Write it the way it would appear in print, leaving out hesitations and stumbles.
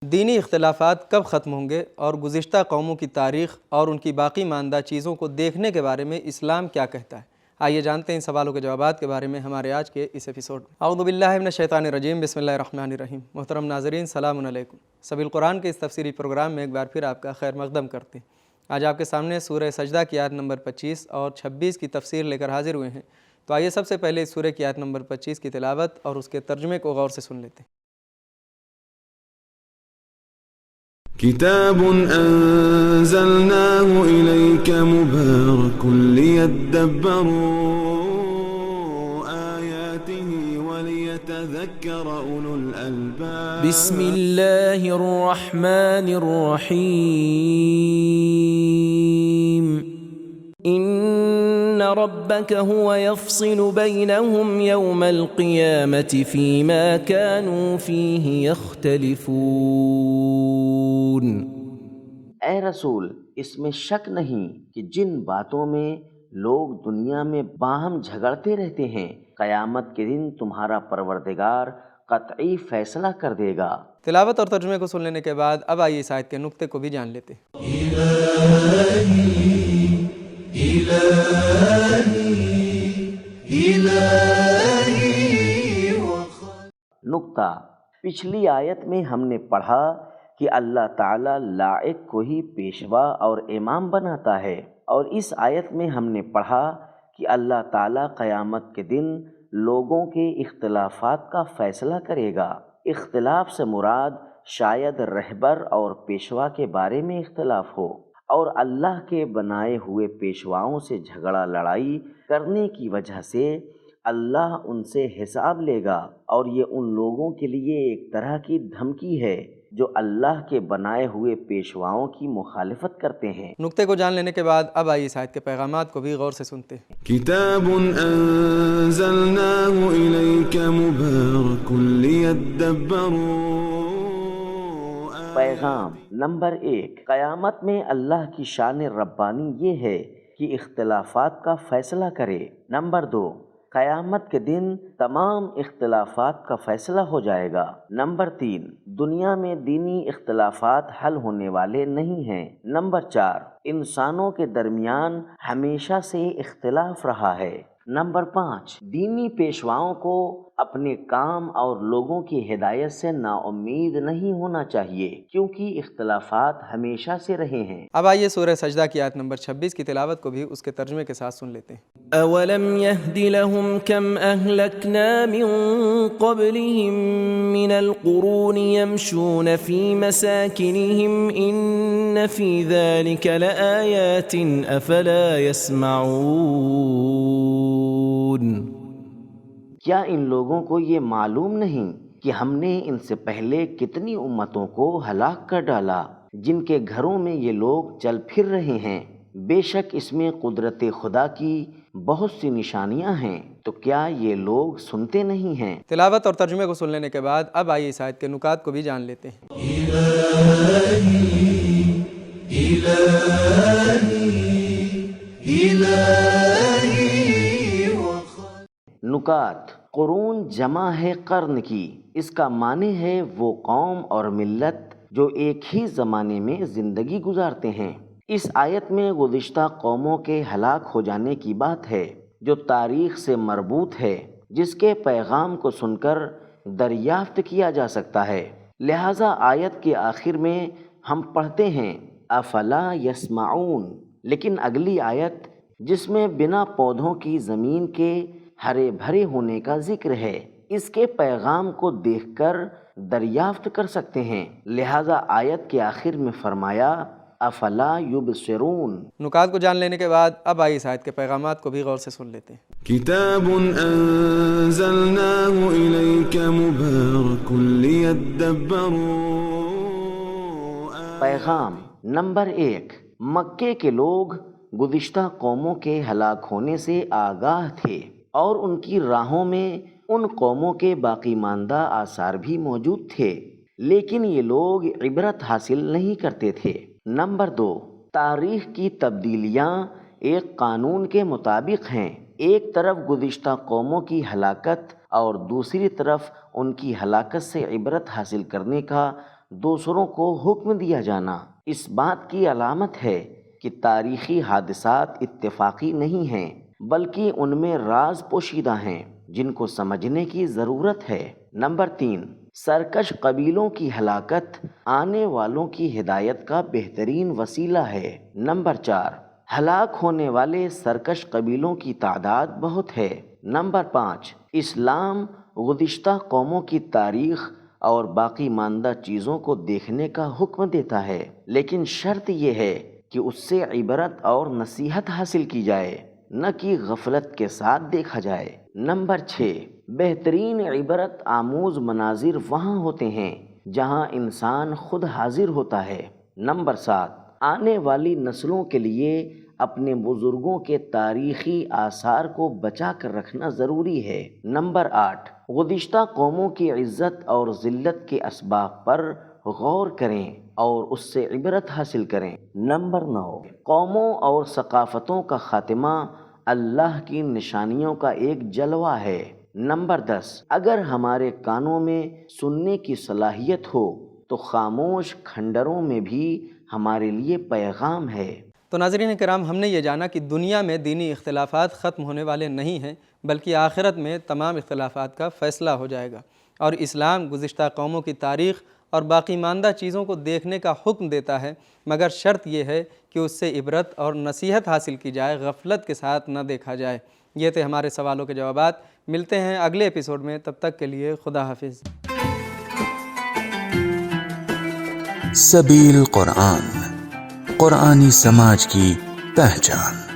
دینی اختلافات کب ختم ہوں گے اور گزشتہ قوموں کی تاریخ اور ان کی باقی ماندہ چیزوں کو دیکھنے کے بارے میں اسلام کیا کہتا ہے؟ آئیے جانتے ہیں ان سوالوں کے جوابات کے بارے میں ہمارے آج کے اس ایپیسوڈ میں۔ اعوذ باللہ من الشیطان الرجیم، بسم اللہ الرحمن الرحیم۔ محترم ناظرین، سلام علیکم۔ سبیل قرآن کے اس تفسیری پروگرام میں ایک بار پھر آپ کا خیر مقدم کرتے ہیں۔ آج آپ کے سامنے سورہ سجدہ کی آیت نمبر 25 اور 26 کی تفسیر لے کر حاضر ہوئے ہیں۔ تو آئیے سب سے پہلے اس سورہ کی آیت نمبر 25 کی تلاوت اور اس کے ترجمے کو غور سے سن لیتے ہیں۔ كتاب أنزلناه إليك مبارك ليدبروا آياته وليتذكر أولو الألباب بسم الله الرحمن الرحيم إن ربك هو يفصل بينهم يوم القيامة فيما كانوا فيه يختلفون۔ اے رسول، اس میں شک نہیں کہ جن باتوں میں لوگ دنیا میں باہم جھگڑتے رہتے ہیں، قیامت کے دن تمہارا پروردگار قطعی فیصلہ کر دے گا۔ تلاوت اور ترجمے کو سن لینے کے بعد اب آئیے اس آیت کے نقطے کو بھی جان لیتے ہیں۔ نقطہ، پچھلی آیت میں ہم نے پڑھا کہ اللہ تعالیٰ لائق کو ہی پیشوا اور امام بناتا ہے، اور اس آیت میں ہم نے پڑھا کہ اللہ تعالیٰ قیامت کے دن لوگوں کے اختلافات کا فیصلہ کرے گا۔ اختلاف سے مراد شاید رہبر اور پیشوا کے بارے میں اختلاف ہو، اور اللہ کے بنائے ہوئے پیشواؤں سے جھگڑا لڑائی کرنے کی وجہ سے اللہ ان سے حساب لے گا، اور یہ ان لوگوں کے لیے ایک طرح کی دھمکی ہے جو اللہ کے بنائے ہوئے پیشواؤں کی مخالفت کرتے ہیں۔ نقطے کو جان لینے کے بعد اب آئیے اس آیت کے پیغامات کو بھی غور سے سنتے ہیں۔ كتاب أنزلناه إليك مبارك ليدبروا پیغام نمبر 1، قیامت میں اللہ کی شان ربانی یہ ہے کہ اختلافات کا فیصلہ کرے۔ نمبر 2، قیامت کے دن تمام اختلافات کا فیصلہ ہو جائے گا۔ نمبر 3، دنیا میں دینی اختلافات حل ہونے والے نہیں ہیں۔ نمبر 4، انسانوں کے درمیان ہمیشہ سے اختلاف رہا ہے۔ نمبر 5، دینی پیشواؤں کو اپنے کام اور لوگوں کی ہدایت سے نا امید نہیں ہونا چاہیے، کیونکہ اختلافات ہمیشہ سے رہے ہیں۔ اب آئیے سورہ سجدہ کی آیت نمبر 26 کی تلاوت کو بھی اس کے ترجمے کے ساتھ سن لیتے ہیں۔ أَوَلَمْ يَهْدِ لَهُمْ كَمْ أَهْلَكْنَا مِنْ قَبْلِهِمْ مِنَ الْقُرُونِ يَمْشُونَ فِي مَسَاكِنِهِمْ إِنَّ فِي ذَلِكَ لَآيَاتٍ أَفَلَا يَسْمَعُونَ۔ کیا ان لوگوں کو یہ معلوم نہیں کہ ہم نے ان سے پہلے کتنی امتوں کو ہلاک کر ڈالا جن کے گھروں میں یہ لوگ چل پھر رہے ہیں؟ بے شک اس میں قدرت خدا کی بہت سی نشانیاں ہیں، تو کیا یہ لوگ سنتے نہیں ہیں؟ تلاوت اور ترجمے کو سن لینے کے بعد اب آئیے اس آیت کے نکات کو بھی جان لیتے ہیں۔ نکات، قرون جمع ہے قرن کی، اس کا معنی ہے وہ قوم اور ملت جو ایک ہی زمانے میں زندگی گزارتے ہیں۔ اس آیت میں گزشتہ قوموں کے ہلاک ہو جانے کی بات ہے جو تاریخ سے مربوط ہے، جس کے پیغام کو سن کر دریافت کیا جا سکتا ہے۔ لہٰذا آیت کے آخر میں ہم پڑھتے ہیں افلا یسمعون، لیکن اگلی آیت جس میں بنا پودوں کی زمین کے ہرے بھرے ہونے کا ذکر ہے، اس کے پیغام کو دیکھ کر دریافت کر سکتے ہیں۔ لہٰذا آیت کے آخر میں فرمایا افلا یبصرون۔ نکات کو جان لینے کے بعد اب آئیے اس آیت کے پیغامات کو بھی غور سے سن لیتے ہیں۔ كتاب أنزلناه إليك مبارك ليدبروا پیغام نمبر 1، مکے کے لوگ گزشتہ قوموں کے ہلاک ہونے سے آگاہ تھے، اور ان کی راہوں میں ان قوموں کے باقی ماندہ آثار بھی موجود تھے، لیکن یہ لوگ عبرت حاصل نہیں کرتے تھے۔ نمبر 2، تاریخ کی تبدیلیاں ایک قانون کے مطابق ہیں، ایک طرف گزشتہ قوموں کی ہلاکت اور دوسری طرف ان کی ہلاکت سے عبرت حاصل کرنے کا دوسروں کو حکم دیا جانا اس بات کی علامت ہے کہ تاریخی حادثات اتفاقی نہیں ہیں، بلکہ ان میں راز پوشیدہ ہیں جن کو سمجھنے کی ضرورت ہے۔ نمبر 3، سرکش قبیلوں کی ہلاکت آنے والوں کی ہدایت کا بہترین وسیلہ ہے۔ نمبر 4، ہلاک ہونے والے سرکش قبیلوں کی تعداد بہت ہے۔ نمبر 5، اسلام گزشتہ قوموں کی تاریخ اور باقی ماندہ چیزوں کو دیکھنے کا حکم دیتا ہے، لیکن شرط یہ ہے کہ اس سے عبرت اور نصیحت حاصل کی جائے، نہ کہ غفلت کے ساتھ دیکھا جائے۔ نمبر 6، بہترین عبرت آموز مناظر وہاں ہوتے ہیں جہاں انسان خود حاضر ہوتا ہے۔ نمبر 7، آنے والی نسلوں کے لیے اپنے بزرگوں کے تاریخی آثار کو بچا کر رکھنا ضروری ہے۔ نمبر 8، گزشتہ قوموں کی عزت اور ذلت کے اسباب پر غور کریں اور اس سے عبرت حاصل کریں۔ نمبر 9، قوموں اور ثقافتوں کا خاتمہ اللہ کی نشانیوں کا ایک جلوہ ہے۔ نمبر 10، اگر ہمارے کانوں میں سننے کی صلاحیت ہو تو خاموش کھنڈروں میں بھی ہمارے لیے پیغام ہے۔ تو ناظرین کرام، ہم نے یہ جانا کہ دنیا میں دینی اختلافات ختم ہونے والے نہیں ہیں، بلکہ آخرت میں تمام اختلافات کا فیصلہ ہو جائے گا، اور اسلام گزشتہ قوموں کی تاریخ اور باقی ماندہ چیزوں کو دیکھنے کا حکم دیتا ہے، مگر شرط یہ ہے کہ اس سے عبرت اور نصیحت حاصل کی جائے، غفلت کے ساتھ نہ دیکھا جائے۔ یہ تھے ہمارے سوالوں کے جوابات۔ ملتے ہیں اگلے ایپیسوڈ میں، تب تک کے لیے خدا حافظ۔ سبیل قرآن، قرآنی سماج کی پہچان۔